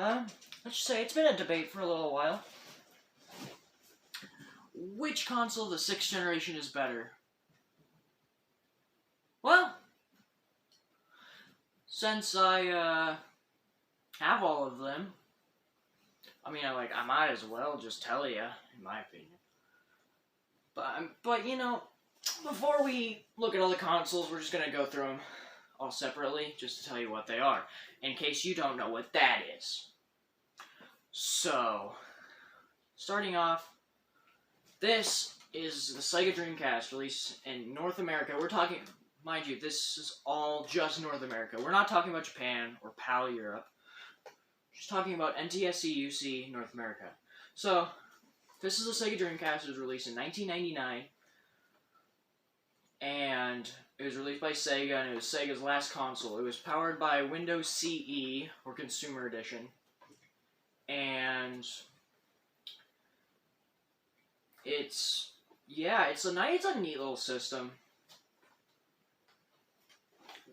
let's just say it's been a debate for a little while. Which console of the 6th generation is better? Well, since I have all of them, I mean, I might as well just tell you, in my opinion. But you know, before we look at all the consoles, we're just gonna go through them all separately, just to tell you what they are, in case you don't know what that is. So, starting off, this is the Sega Dreamcast released in North America. We're talking, mind you, this is all just North America. We're not talking about Japan or PAL Europe. We're just talking about NTSC UC North America. So, this is the Sega Dreamcast. It was released in 1999. And it was released by Sega, and it was Sega's last console. It was powered by Windows CE, or Consumer Edition. And it's a neat little system.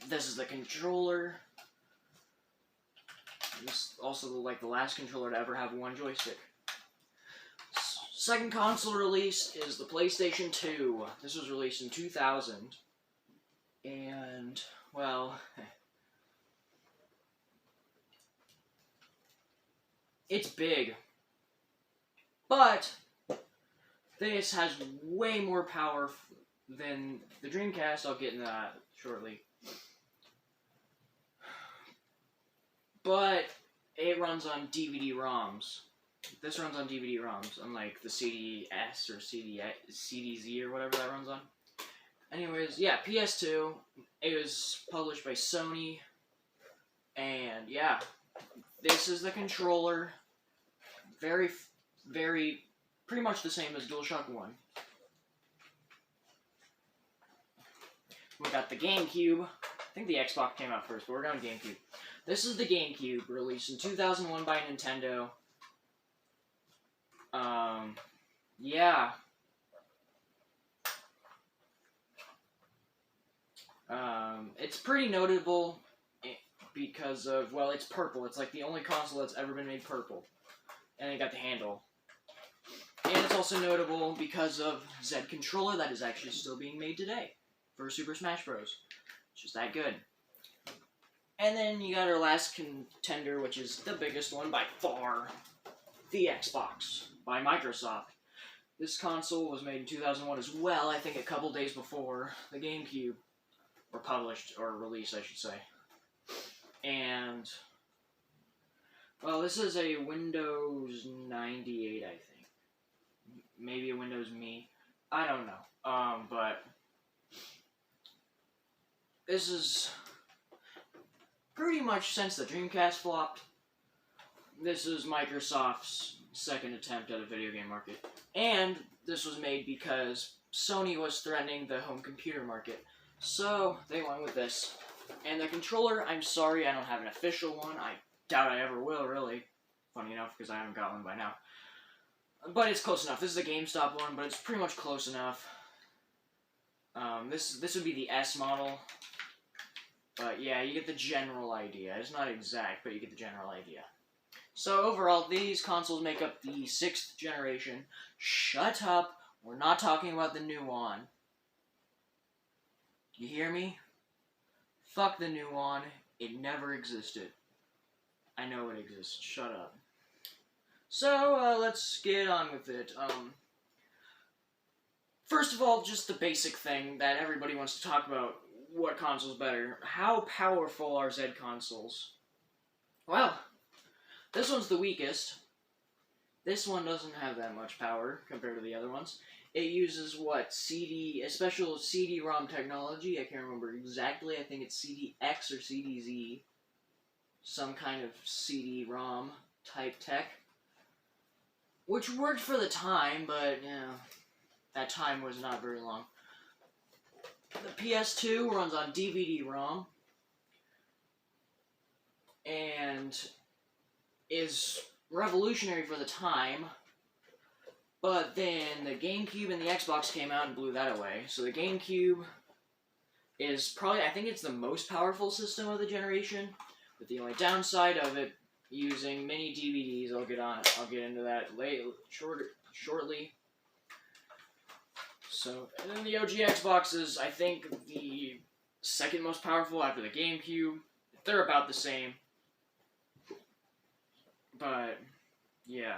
This is the controller. This is also the last controller to ever have one joystick. Second console released is the PlayStation 2. This was released in 2000. And, well, it's big. But this has way more power than the Dreamcast. I'll get into that shortly. But it runs on DVD-ROMs. This runs on DVD-ROMs, unlike the CDS or CDZ or whatever that runs on. Anyways, yeah, PS2. It was published by Sony. And, yeah, this is the controller. Very, pretty much the same as DualShock 1. We got the GameCube. I think the Xbox came out first, but we're going GameCube. This is the GameCube, released in 2001 by Nintendo. Yeah. It's pretty notable because of, well, it's purple. It's like the only console that's ever been made purple. And it got the handle. And it's also notable because of Z Controller that is actually still being made today for Super Smash Bros. It's just that good. And then you got our last contender, which is the biggest one by far, the Xbox by Microsoft. This console was made in 2001 as well, I think a couple days before the GameCube, or published, or released, I should say. And, well, this is a Windows 98, I think. Maybe a Windows Me. I don't know. But this is pretty much since the Dreamcast flopped. This is Microsoft's second attempt at a video game market. And this was made because Sony was threatening the home computer market. So they went with this. And the controller, I'm sorry, I don't have an official one. I doubt I ever will, really. Funny enough, because I haven't got one by now. But it's close enough. This is a GameStop one, but it's pretty much close enough. This would be the S model. But yeah, you get the general idea. It's not exact, but you get the general idea. So overall, these consoles make up the 6th generation. Shut up. We're not talking about the new one. You hear me? Fuck the new one. It never existed. I know it exists. Shut up. So, let's get on with it. First of all, just the basic thing that everybody wants to talk about. What console's better? How powerful are Z consoles? Well, this one's the weakest. This one doesn't have that much power compared to the other ones. It uses, what, a special CD-ROM technology. I can't remember exactly. I think it's CDX or CDZ. Some kind of CD-ROM type tech. Which worked for the time, but, you know, that time was not very long. The PS2 runs on DVD-ROM. And is revolutionary for the time. But then the GameCube and the Xbox came out and blew that away. So the GameCube is probably, I think it's the most powerful system of the generation. But the only downside of it using mini DVDs. I'll get into that shortly. So, and then the OG Xbox is, I think, the second most powerful after the GameCube. They're about the same. But, yeah.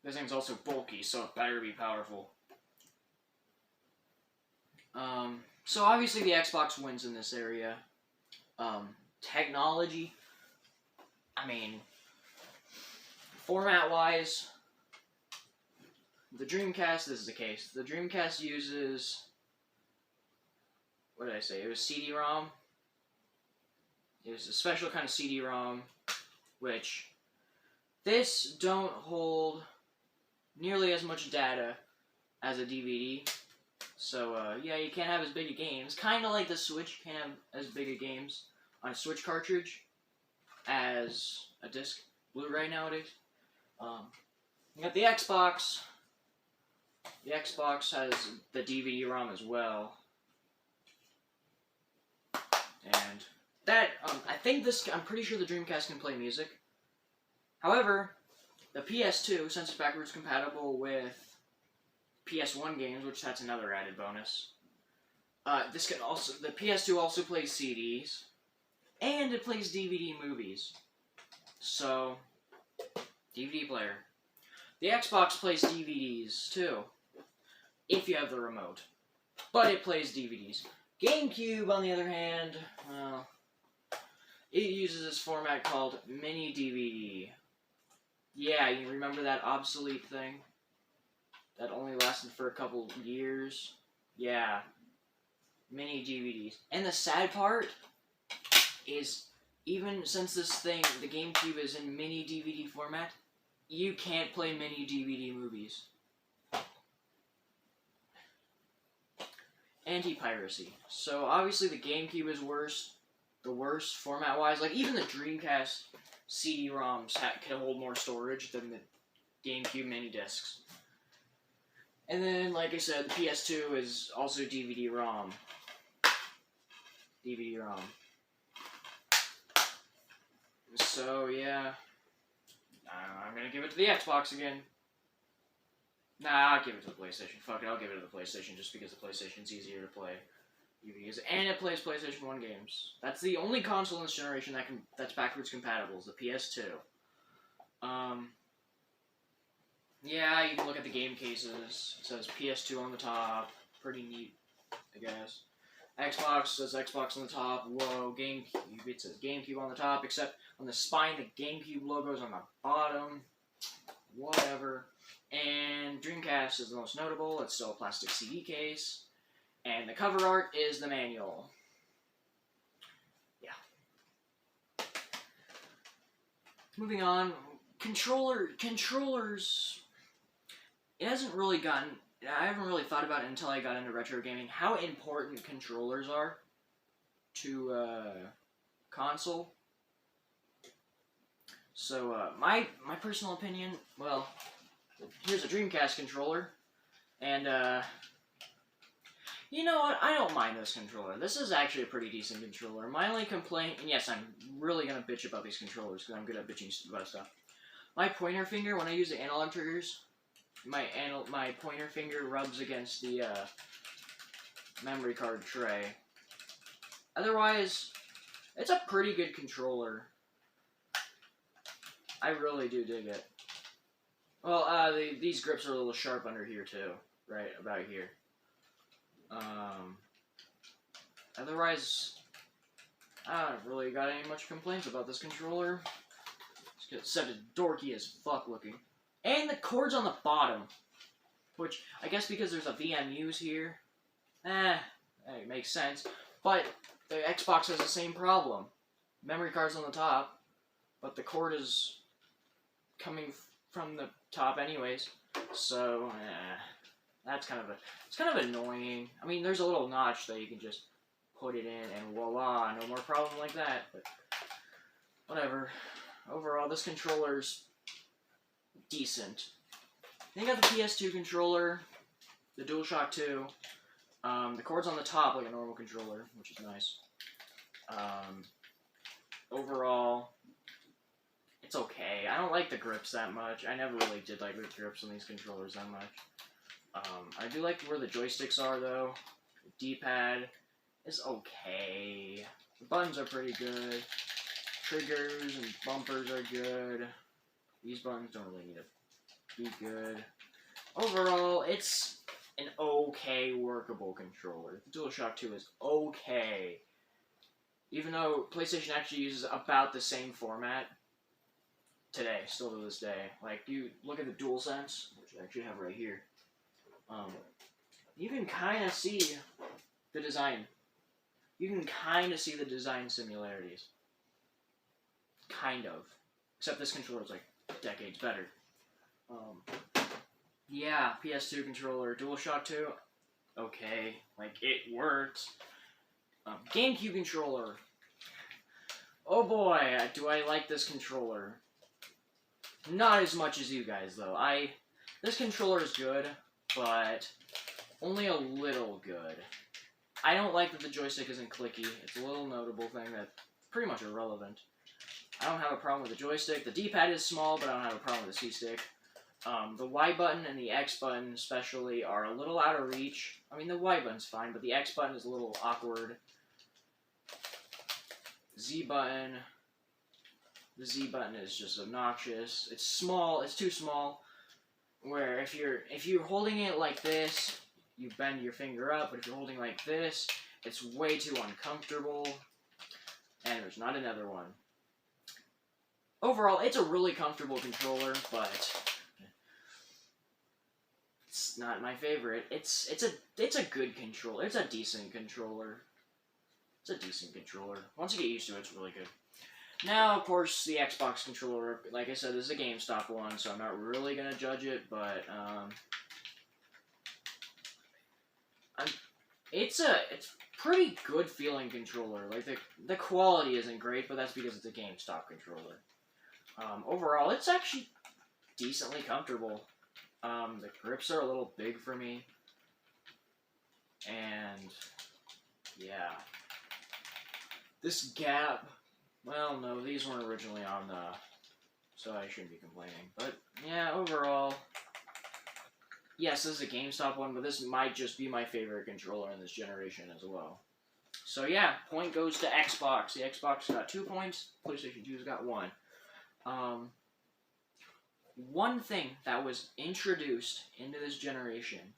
This thing's also bulky, so it better be powerful. So obviously the Xbox wins in this area. Technology, I mean, format-wise, the Dreamcast, this is the case. The Dreamcast uses, what did I say? It was CD-ROM. It was a special kind of CD-ROM, which this don't hold nearly as much data as a DVD. So, yeah, you can't have as big of games. Kind of like the Switch, you can't have as big of games on a Switch cartridge as a disc Blu-ray nowadays. You got the Xbox. The Xbox has the DVD-ROM as well. And that, I'm pretty sure the Dreamcast can play music. However, the PS2, since it's backwards compatible with PS1 games, which that's another added bonus. The PS2 also plays CDs, and it plays DVD movies. So, DVD player. The Xbox plays DVDs too, if you have the remote, but it plays DVDs. GameCube, on the other hand, well, it uses this format called mini DVD. Yeah, you remember that obsolete thing? That only lasted for a couple years. Yeah. Mini DVDs. And the sad part is, even since this thing, the GameCube is in mini DVD format, you can't play mini DVD movies. Anti-piracy. So obviously the GameCube is the worst format-wise. Like even the Dreamcast CD-ROMs can hold more storage than the GameCube mini discs. And then, like I said, the PS2 is also DVD-ROM. DVD-ROM. So, yeah. I'm gonna give it to the Xbox again. Nah, I'll give it to the PlayStation. Fuck it, I'll give it to the PlayStation just because the PlayStation's easier to play DVDs. And it plays PlayStation 1 games. That's the only console in this generation that's backwards compatible, is the PS2. Yeah, you can look at the game cases. It says PS2 on the top. Pretty neat, I guess. Xbox says Xbox on the top. Whoa, GameCube. It says GameCube on the top, except on the spine, the GameCube logo's on the bottom. Whatever. And Dreamcast is the most notable. It's still a plastic CD case. And the cover art is the manual. Yeah. Moving on. Controllers. It hasn't really gotten... I haven't really thought about it until I got into retro gaming, how important controllers are to console. So, my personal opinion, well, here's a Dreamcast controller, and, you know what, I don't mind this controller. This is actually a pretty decent controller. My only complaint, and yes, I'm really gonna bitch about these controllers, because I'm good at bitching about stuff. My pointer finger, when I use the analog triggers, my pointer finger rubs against the memory card tray. Otherwise, it's a pretty good controller. I really do dig it. Well, these grips are a little sharp under here too, right about here. Otherwise, I haven't really got any much complaints about this controller. Except it's dorky as fuck looking. And the cord's on the bottom. Which, I guess because there's a VMUs here. It makes sense. But the Xbox has the same problem. Memory card's on the top, but the cord is coming from the top anyways. So, that's kind of annoying. I mean, there's a little notch that you can just put it in and voila, no more problem like that. But, whatever. Overall, this controller's decent. Then you got the PS2 controller, the DualShock 2. The cord's on the top like a normal controller, which is nice. Overall, It's okay. I don't like the grips that much. I never really did like the grips on these controllers that much. I do like where the joysticks are, though. The D-pad is okay. The buttons are pretty good. Triggers and bumpers are good. These buttons don't really need to be good. Overall, it's an okay workable controller. The DualShock 2 is okay. Even though PlayStation actually uses about the same format today, still to this day. Like, you look at the DualSense, which I actually have right here. You can kind of see the design. You can kind of see the design similarities. Kind of. Except this controller is like decades better. Yeah, PS2 controller, DualShock 2, okay, like it worked. GameCube controller. Oh boy, do I like this controller. Not as much as you guys though. This controller is good, but only a little good. I don't like that the joystick isn't clicky. It's a little notable thing that's pretty much irrelevant. I don't have a problem with the joystick. The D-pad is small, but I don't have a problem with the C-stick. The Y button and the X button especially are a little out of reach. I mean, the Y button's fine, but the X button is a little awkward. Z button. The Z button is just obnoxious. It's small. It's too small. Where if you're holding it like this, you bend your finger up. But if you're holding like this, it's way too uncomfortable. And there's not another one. Overall, it's a really comfortable controller, but it's not my favorite. It's a good controller. It's a decent controller. It's a decent controller. Once you get used to it, it's really good. Now, of course, the Xbox controller, like I said, this is a GameStop one, so I'm not really gonna judge it, but it's pretty good feeling controller. Like the quality isn't great, but that's because it's a GameStop controller. Overall, it's actually decently comfortable. The grips are a little big for me. And, yeah. This gap, well, no, these weren't originally on so I shouldn't be complaining. But, yeah, overall, yes, this is a GameStop one, but this might just be my favorite controller in this generation as well. So, yeah, point goes to Xbox. The Xbox got 2 points, PlayStation 2's got 1. One thing that was introduced into this generation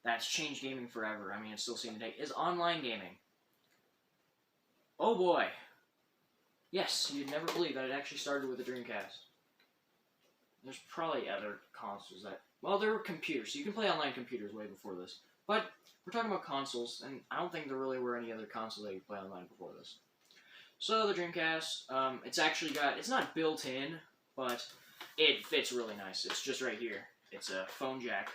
that's changed gaming forever, I mean, it's still seen today, is online gaming. Oh boy. Yes, you'd never believe that it actually started with the Dreamcast. There's probably other consoles that, well, there were computers, so you can play online computers way before this. But we're talking about consoles, and I don't think there really were any other consoles that you could play online before this. So the Dreamcast, it's not built in, but it fits really nice. It's just right here. It's a phone jack.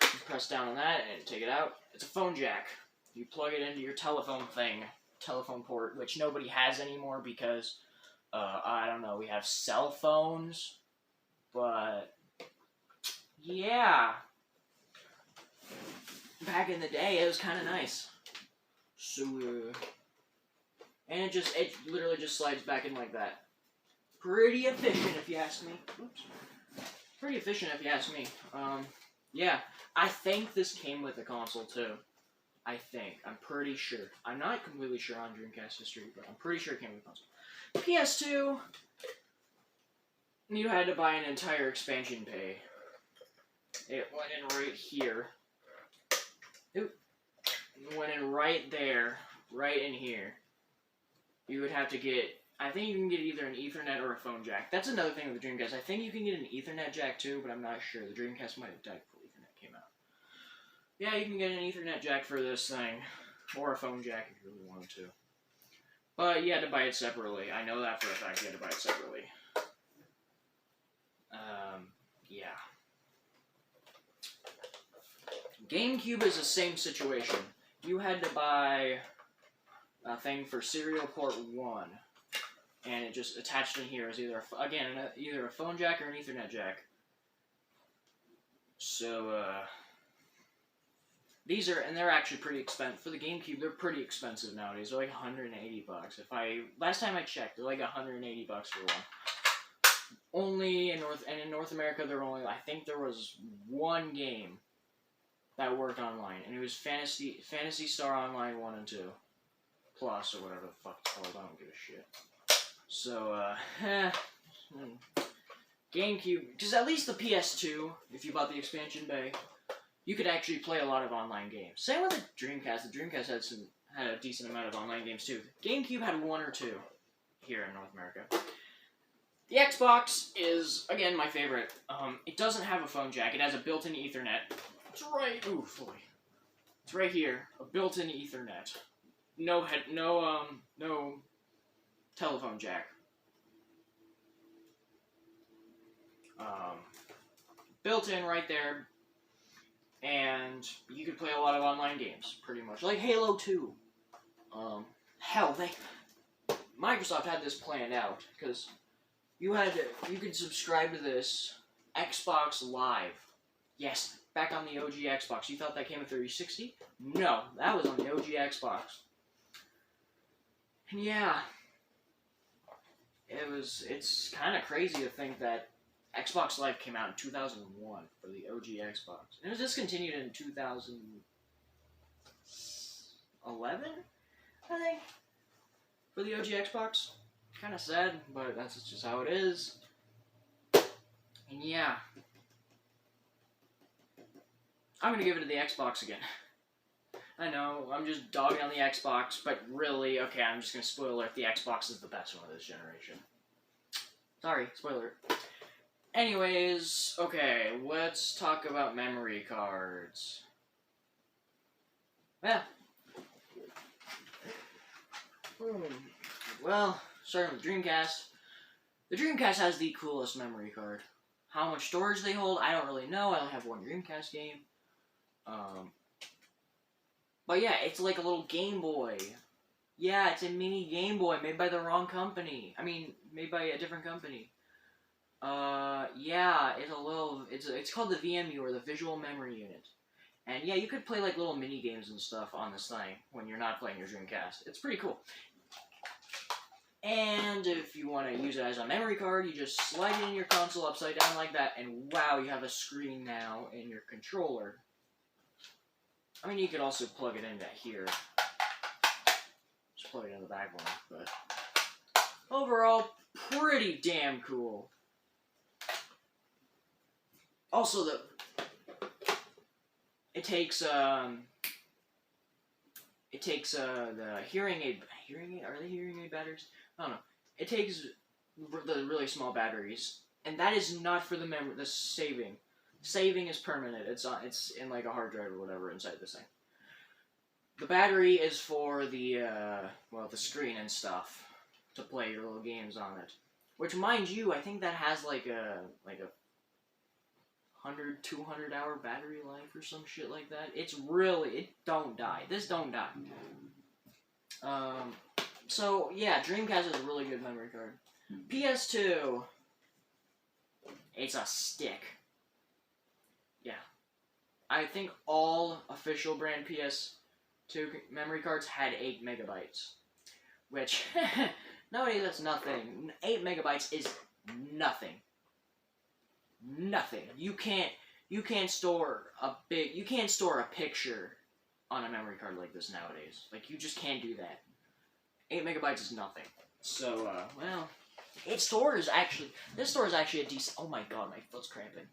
You press down on that and take it out. It's a phone jack. You plug it into your telephone port, which nobody has anymore because, I don't know, we have cell phones, but, yeah. Back in the day, it was kind of nice. So, and it literally just slides back in like that. Pretty efficient, if you ask me. Oops. Pretty efficient, if you ask me. Yeah. I think this came with the console, too. I think. I'm pretty sure. I'm not completely sure on Dreamcast history, but I'm pretty sure it came with the console. PS2, you had to buy an entire expansion pay. It went in right here. It went in right there. Right in here. You would have to get, I think you can get either an Ethernet or a phone jack. That's another thing with the Dreamcast. I think you can get an Ethernet jack too, but I'm not sure. The Dreamcast might have died before Ethernet came out. Yeah, you can get an Ethernet jack for this thing. Or a phone jack if you really wanted to. But you had to buy it separately. I know that for a fact, you had to buy it separately. Yeah. GameCube is the same situation. You had to buy a thing for serial port 1, and it just attached in here is either a phone jack or an Ethernet jack. So they're actually pretty expensive. For the GameCube, they're pretty expensive nowadays. They're like $180. Last time I checked, they're like $180 for one. Only in North America, I think there was one game that worked online, and it was Phantasy Star Online 1 and 2 Plus, or whatever the fuck it's called. I don't give a shit. So, GameCube, because at least the PS2, if you bought the expansion bay, you could actually play a lot of online games. Same with the Dreamcast. The Dreamcast had a decent amount of online games too. GameCube had one or two here in North America. The Xbox is, again, my favorite. It doesn't have a phone jack. It has a built-in Ethernet. It's right. Ooh, boy. It's right here. A built-in Ethernet. No telephone jack. Built in right there, and you could play a lot of online games, pretty much, like Halo 2. Hell, Microsoft had this planned out because you could subscribe to this Xbox Live. Yes, back on the OG Xbox. You thought that came with 360? No, that was on the OG Xbox. And yeah, it's kind of crazy to think that Xbox Live came out in 2001 for the OG Xbox. It was discontinued in 2011, I think, for the OG Xbox. Kind of sad, but that's just how it is. And yeah, I'm gonna give it to the Xbox again. I know, I'm just dogging on the Xbox, but really, okay, I'm just gonna spoil it. The Xbox is the best one of this generation. Sorry, spoiler. Anyways, okay, let's talk about memory cards. Yeah. Well, starting with Dreamcast. The Dreamcast has the coolest memory card. How much storage they hold, I don't really know. I only have one Dreamcast game. But yeah, it's like a little Game Boy. Yeah, it's a mini Game Boy made by the wrong company. I mean, made by a different company. Yeah, it's called the VMU, or the Visual Memory Unit. And yeah, you could play like little mini games and stuff on this thing when you're not playing your Dreamcast. It's pretty cool. And if you want to use it as a memory card, you just slide it in your console upside down like that, and wow, you have a screen now in your controller. I mean, you could also plug it into here. Just plug it in the back one, but overall, pretty damn cool. Also, it takes the hearing aid. Are they hearing aid batteries? I don't know. It takes the really small batteries, and that is not for the saving. Saving is permanent. It's in like a hard drive or whatever inside this thing. The battery is for the the screen and stuff to play your little games on it. Which, mind you, I think that has like a 100, 200 hour battery life or some shit like that. It don't die. This don't die. So yeah, Dreamcast is a really good memory card. PS2, it's a stick. Yeah. I think all official brand PS2 memory cards had 8 megabytes. Which, nowadays that's nothing. 8 megabytes is nothing. Nothing. You can't store a picture on a memory card like this nowadays. Like, you just can't do that. 8 megabytes is nothing. So, well, this store is actually a decent, oh my god, my foot's cramping.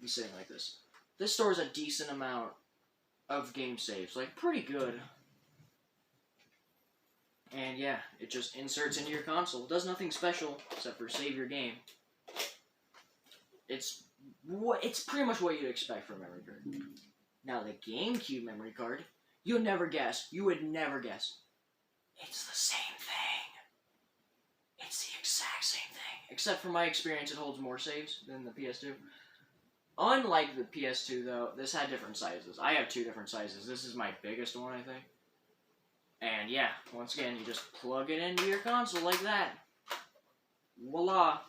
I'm sitting like this. This store is a decent amount of game saves, like, pretty good. And yeah, it just inserts into your console. It does nothing special except for save your game. It's pretty much what you'd expect from a memory card. Now the GameCube memory card, you would never guess. It's the same thing. It's the exact same thing. Except for my experience, it holds more saves than the PS2. Unlike the PS2 though, this had different sizes. I have 2 different sizes. This is my biggest one, I think. And yeah, once again, you just plug it into your console like that. Voila.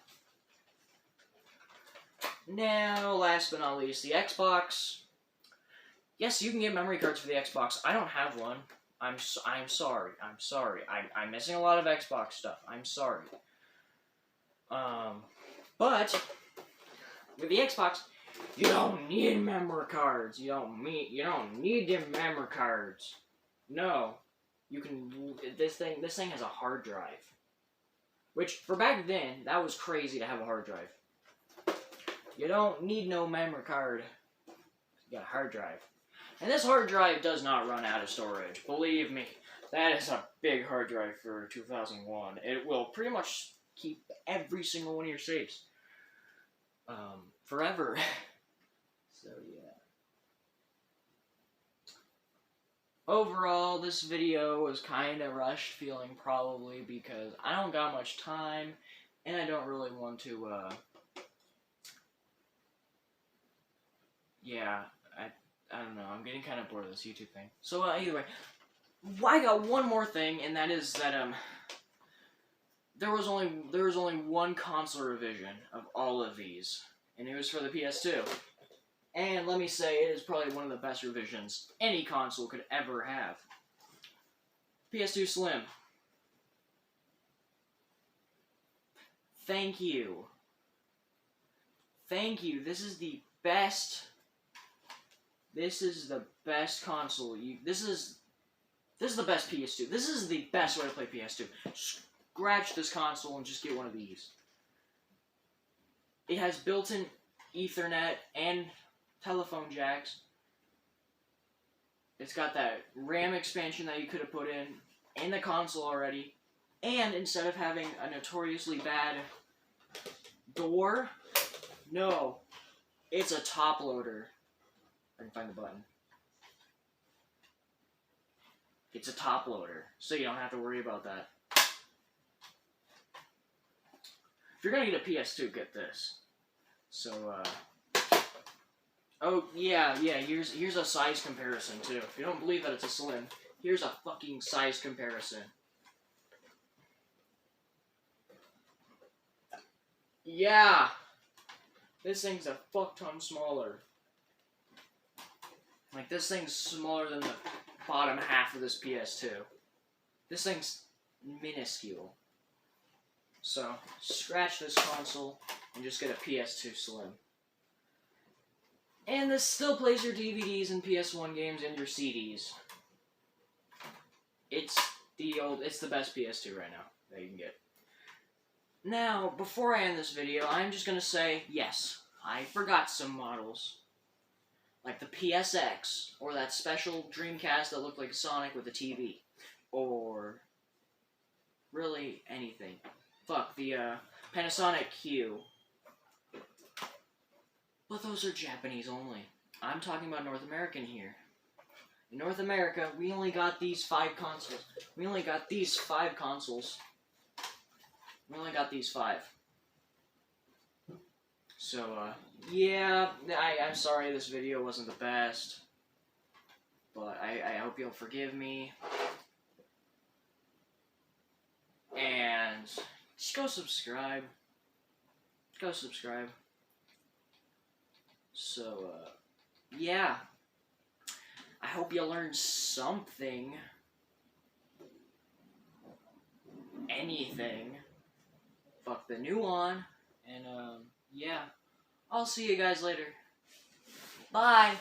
Now, last but not least, the Xbox. Yes, you can get memory cards for the Xbox. I don't have one. I'm sorry. I'm sorry. I'm missing a lot of Xbox stuff. I'm sorry. But with the Xbox, you don't need memory cards. You don't need them memory cards. No, you can. This thing has a hard drive, which for back then that was crazy to have a hard drive. You don't need no memory card. You got a hard drive. And this hard drive does not run out of storage. Believe me, that is a big hard drive for 2001. It will pretty much keep every single one of your saves. Forever. So, yeah. Overall, this video was kind of rushed feeling probably because I don't got much time and I don't really want to, yeah, I don't know, I'm getting kind of bored of this YouTube thing. So, either way, I got one more thing, and that is that, there was only one console revision of all of these, and it was for the PS2. And let me say, it is probably one of the best revisions any console could ever have. PS2 Slim. Thank you. Thank you. This is the best. This is the best console. This is the best PS2. This is the best way to play PS2. Scratch this console and just get one of these. It has built-in Ethernet and telephone jacks. It's got that RAM expansion that you could have put in the console already. And instead of having a notoriously bad door, no, it's a top loader. I can find the button. It's a top loader, so you don't have to worry about that. If you're gonna get a PS2, get this. So, oh, yeah, here's a size comparison, too. If you don't believe that it's a Slim, here's a fucking size comparison. Yeah! This thing's a fuck ton smaller. Like, this thing's smaller than the bottom half of this PS2. This thing's minuscule. So, scratch this console and just get a PS2 Slim. And this still plays your DVDs and PS1 games and your CDs. It's the best PS2 right now that you can get. Now, before I end this video, I'm just gonna say, yes, I forgot some models. Like the PSX, or that special Dreamcast that looked like Sonic with a TV. Or really anything. Fuck, the Panasonic Q. But those are Japanese only. I'm talking about North American here. In North America, we only got these 5 consoles. We only got these 5 consoles. We only got these 5. So, yeah, I'm sorry this video wasn't the best. But I hope you'll forgive me. And just go subscribe. Go subscribe. So, yeah. I hope you learned something. Anything. Fuck the new one. And, yeah. I'll see you guys later. Bye!